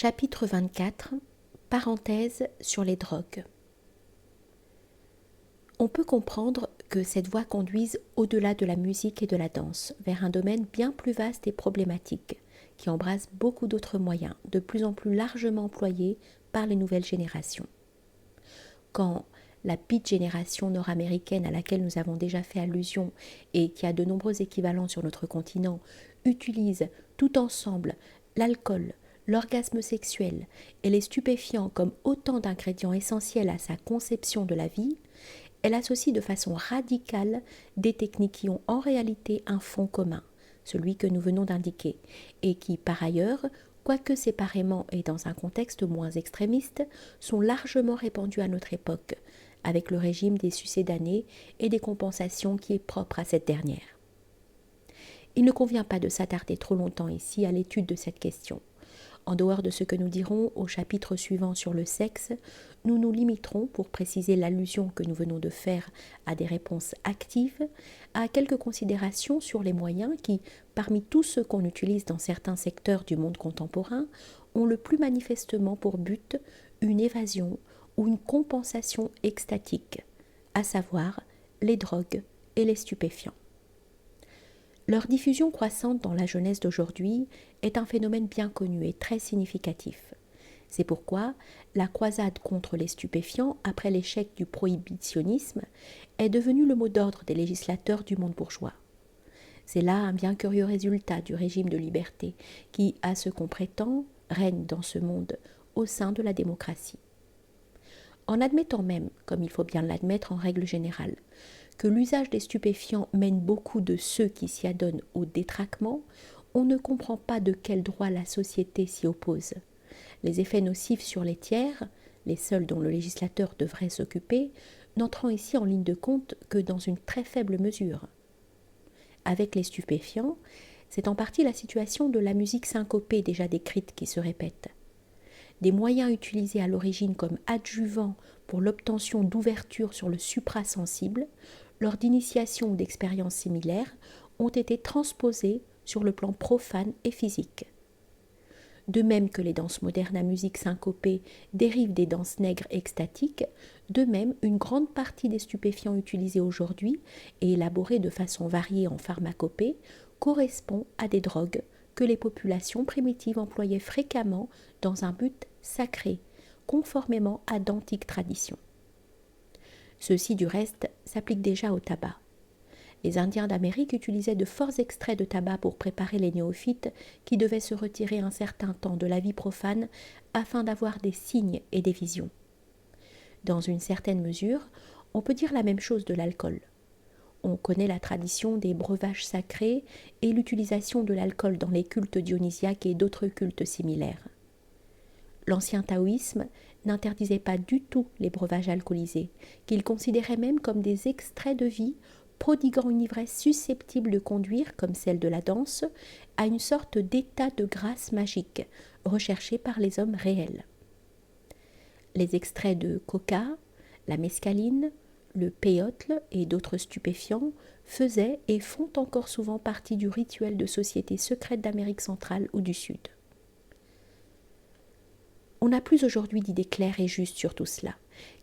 Chapitre 24. Parenthèse sur les drogues. On peut comprendre que cette voie conduise au-delà de la musique et de la danse, vers un domaine bien plus vaste et problématique, qui embrasse beaucoup d'autres moyens, de plus en plus largement employés par les nouvelles générations. Quand la Beat Génération nord-américaine à laquelle nous avons déjà fait allusion et qui a de nombreux équivalents sur notre continent, utilise tout ensemble l'alcool, l'orgasme sexuel et les stupéfiants comme autant d'ingrédients essentiels à sa conception de la vie, elle associe de façon radicale des techniques qui ont en réalité un fond commun, celui que nous venons d'indiquer, et qui, par ailleurs, quoique séparément et dans un contexte moins extrémiste, sont largement répandues à notre époque, avec le régime des succédanés et des compensations qui est propre à cette dernière. Il ne convient pas de s'attarder trop longtemps ici à l'étude de cette question. En dehors de ce que nous dirons au chapitre suivant sur le sexe, nous nous limiterons, pour préciser l'allusion que nous venons de faire à des réponses actives, à quelques considérations sur les moyens qui, parmi tous ceux qu'on utilise dans certains secteurs du monde contemporain, ont le plus manifestement pour but une évasion ou une compensation extatique, à savoir les drogues et les stupéfiants. Leur diffusion croissante dans la jeunesse d'aujourd'hui est un phénomène bien connu et très significatif. C'est pourquoi la croisade contre les stupéfiants, après l'échec du prohibitionnisme, est devenue le mot d'ordre des législateurs du monde bourgeois. C'est là un bien curieux résultat du régime de liberté qui, à ce qu'on prétend, règne dans ce monde au sein de la démocratie. En admettant même, comme il faut bien l'admettre en règle générale, que l'usage des stupéfiants mène beaucoup de ceux qui s'y adonnent au détraquement, on ne comprend pas de quel droit la société s'y oppose. Les effets nocifs sur les tiers, les seuls dont le législateur devrait s'occuper, n'entrant ici en ligne de compte que dans une très faible mesure. Avec les stupéfiants, c'est en partie la situation de la musique syncopée déjà décrite qui se répète. Des moyens utilisés à l'origine comme adjuvants pour l'obtention d'ouverture sur le suprasensible, lors d'initiation ou d'expériences similaires, ont été transposés sur le plan profane et physique. De même que les danses modernes à musique syncopée dérivent des danses nègres extatiques, de même une grande partie des stupéfiants utilisés aujourd'hui et élaborés de façon variée en pharmacopée correspond à des drogues que les populations primitives employaient fréquemment dans un but sacré, conformément à d'antiques traditions. Ceci, du reste, s'applique déjà au tabac. Les Indiens d'Amérique utilisaient de forts extraits de tabac pour préparer les néophytes qui devaient se retirer un certain temps de la vie profane afin d'avoir des signes et des visions. Dans une certaine mesure, on peut dire la même chose de l'alcool. On connaît la tradition des breuvages sacrés et l'utilisation de l'alcool dans les cultes dionysiaques et d'autres cultes similaires. L'ancien taoïsme n'interdisait pas du tout les breuvages alcoolisés, qu'il considérait même comme des extraits de vie prodiguant une ivresse susceptible de conduire, comme celle de la danse, à une sorte d'état de grâce magique, recherché par les hommes réels. Les extraits de coca, la mescaline, le péotle et d'autres stupéfiants faisaient et font encore souvent partie du rituel de sociétés secrètes d'Amérique centrale ou du Sud. On n'a plus aujourd'hui d'idées claires et justes sur tout cela,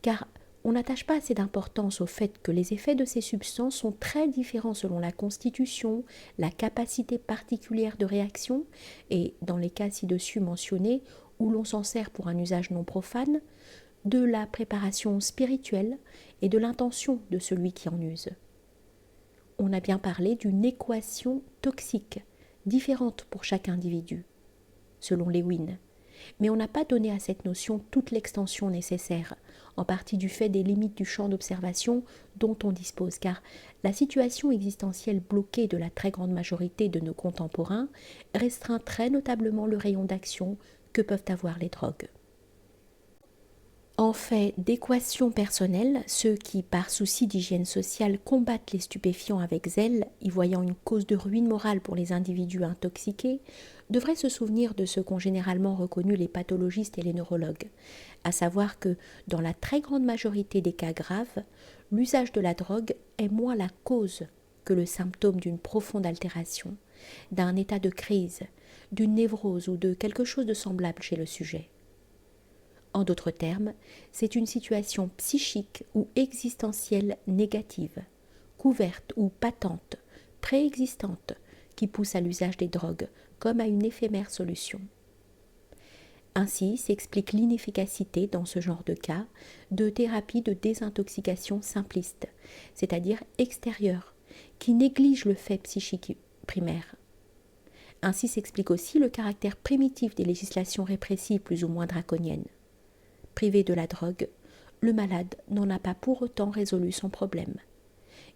car on n'attache pas assez d'importance au fait que les effets de ces substances sont très différents selon la constitution, la capacité particulière de réaction, et dans les cas ci-dessus mentionnés, où l'on s'en sert pour un usage non profane, de la préparation spirituelle et de l'intention de celui qui en use. On a bien parlé d'une équation toxique, différente pour chaque individu, selon Lewin. Mais on n'a pas donné à cette notion toute l'extension nécessaire, en partie du fait des limites du champ d'observation dont on dispose, car la situation existentielle bloquée de la très grande majorité de nos contemporains restreint très notablement le rayon d'action que peuvent avoir les drogues. En fait d'équation personnelle, ceux qui, par souci d'hygiène sociale, combattent les stupéfiants avec zèle, y voyant une cause de ruine morale pour les individus intoxiqués, devraient se souvenir de ce qu'ont généralement reconnu les pathologistes et les neurologues, à savoir que, dans la très grande majorité des cas graves, l'usage de la drogue est moins la cause que le symptôme d'une profonde altération, d'un état de crise, d'une névrose ou de quelque chose de semblable chez le sujet. En d'autres termes, c'est une situation psychique ou existentielle négative, couverte ou patente, préexistante, qui pousse à l'usage des drogues comme à une éphémère solution. Ainsi s'explique l'inefficacité, dans ce genre de cas, de thérapies de désintoxication simplistes, c'est-à-dire extérieures, qui négligent le fait psychique primaire. Ainsi s'explique aussi le caractère primitif des législations répressives plus ou moins draconiennes. Privé de la drogue, le malade n'en a pas pour autant résolu son problème.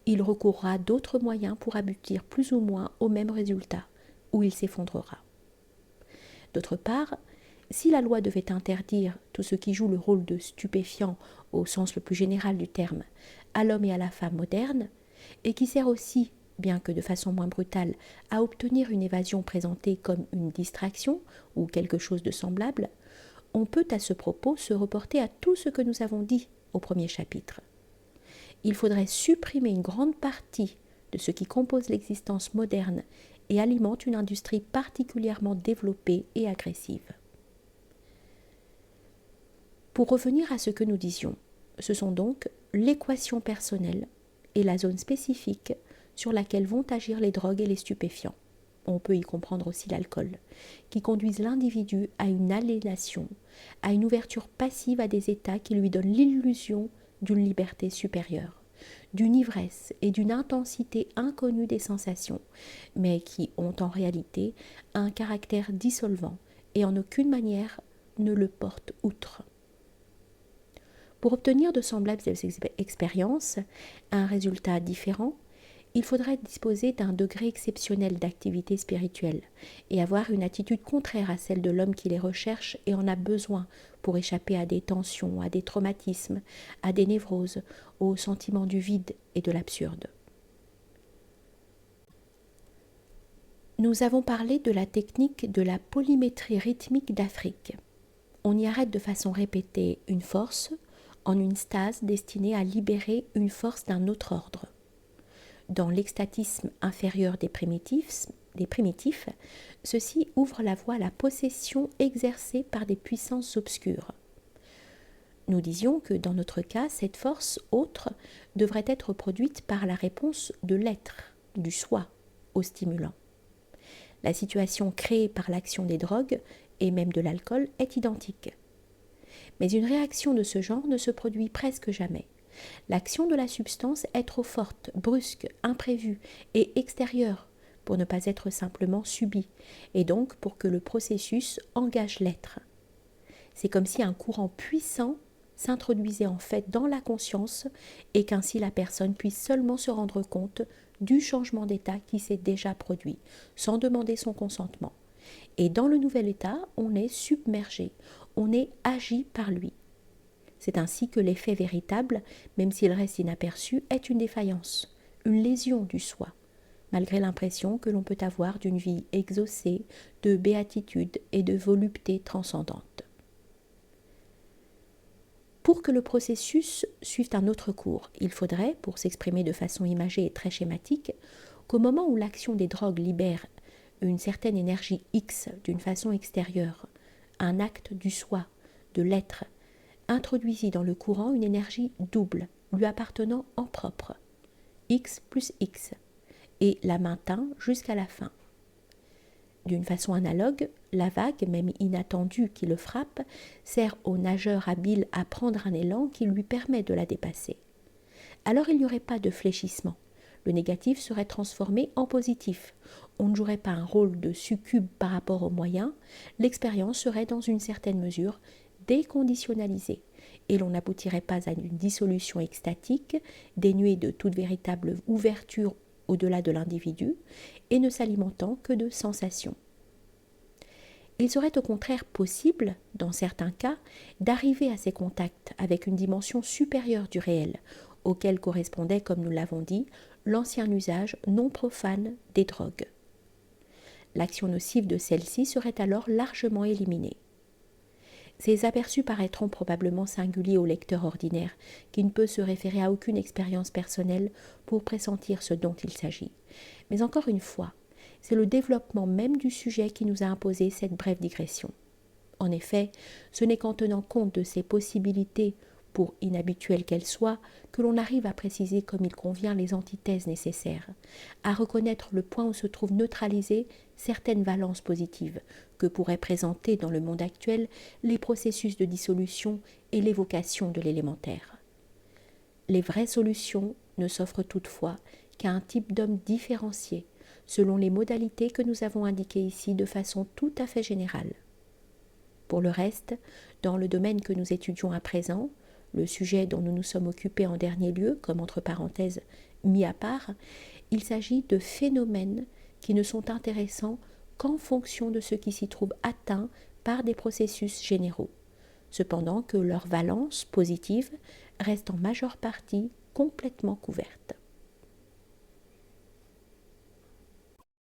Il recourra à d'autres moyens pour aboutir plus ou moins au même résultat, où il s'effondrera. D'autre part, si la loi devait interdire tout ce qui joue le rôle de stupéfiant au sens le plus général du terme à l'homme et à la femme modernes, et qui sert aussi, bien que de façon moins brutale, à obtenir une évasion présentée comme une distraction ou quelque chose de semblable, on peut à ce propos se reporter à tout ce que nous avons dit au premier chapitre. Il faudrait supprimer une grande partie de ce qui compose l'existence moderne et alimente une industrie particulièrement développée et agressive. Pour revenir à ce que nous disions, ce sont donc l'équation personnelle et la zone spécifique sur laquelle vont agir les drogues et les stupéfiants, on peut y comprendre aussi l'alcool, qui conduisent l'individu à une aliénation, à une ouverture passive à des états qui lui donnent l'illusion d'une liberté supérieure, d'une ivresse et d'une intensité inconnue des sensations, mais qui ont en réalité un caractère dissolvant et en aucune manière ne le portent outre. Pour obtenir de semblables expériences, un résultat différent, il faudrait disposer d'un degré exceptionnel d'activité spirituelle et avoir une attitude contraire à celle de l'homme qui les recherche et en a besoin pour échapper à des tensions, à des traumatismes, à des névroses, au sentiment du vide et de l'absurde. Nous avons parlé de la technique de la polymétrie rythmique d'Afrique. On y arrête de façon répétée une force en une stase destinée à libérer une force d'un autre ordre. Dans l'extatisme inférieur des primitifs, ceci ouvre la voie à la possession exercée par des puissances obscures. Nous disions que dans notre cas, cette force autre devrait être produite par la réponse de l'être, du soi, au stimulant. La situation créée par l'action des drogues et même de l'alcool est identique. Mais une réaction de ce genre ne se produit presque jamais. L'action de la substance est trop forte, brusque, imprévue et extérieure pour ne pas être simplement subie, et donc pour que le processus engage l'être. C'est comme si un courant puissant s'introduisait en fait dans la conscience et qu'ainsi la personne puisse seulement se rendre compte du changement d'état qui s'est déjà produit, sans demander son consentement. Et dans le nouvel état, on est submergé, on est agi par lui. C'est ainsi que l'effet véritable, même s'il reste inaperçu, est une défaillance, une lésion du soi, malgré l'impression que l'on peut avoir d'une vie exaucée, de béatitude et de volupté transcendante. Pour que le processus suive un autre cours, il faudrait, pour s'exprimer de façon imagée et très schématique, qu'au moment où l'action des drogues libère une certaine énergie X d'une façon extérieure, un acte du soi, de l'être, introduisit dans le courant une énergie double, lui appartenant en propre, X plus X, et la maintint jusqu'à la fin. D'une façon analogue, la vague, même inattendue qui le frappe, sert au nageur habile à prendre un élan qui lui permet de la dépasser. Alors il n'y aurait pas de fléchissement. Le négatif serait transformé en positif. On ne jouerait pas un rôle de succube par rapport aux moyens. L'expérience serait dans une certaine mesure déconditionnalisée et l'on n'aboutirait pas à une dissolution extatique, dénuée de toute véritable ouverture au-delà de l'individu et ne s'alimentant que de sensations. Il serait au contraire possible, dans certains cas, d'arriver à ces contacts avec une dimension supérieure du réel, auquel correspondait, comme nous l'avons dit, l'ancien usage non profane des drogues. L'action nocive de celle-ci serait alors largement éliminée. Ces aperçus paraîtront probablement singuliers au lecteur ordinaire, qui ne peut se référer à aucune expérience personnelle pour pressentir ce dont il s'agit. Mais encore une fois, c'est le développement même du sujet qui nous a imposé cette brève digression. En effet, ce n'est qu'en tenant compte de ces possibilités, pour inhabituelles qu'elles soient, que l'on arrive à préciser comme il convient les antithèses nécessaires, à reconnaître le point où se trouvent neutralisées certaines valences positives que pourraient présenter dans le monde actuel les processus de dissolution et l'évocation de l'élémentaire. Les vraies solutions ne s'offrent toutefois qu'à un type d'homme différencié, selon les modalités que nous avons indiquées ici de façon tout à fait générale. Pour le reste, dans le domaine que nous étudions à présent, le sujet dont nous nous sommes occupés en dernier lieu, comme entre parenthèses mis à part, il s'agit de phénomènes qui ne sont intéressants qu'en fonction de ce qui s'y trouve atteint par des processus généraux, cependant que leur valence positive reste en majeure partie complètement couverte.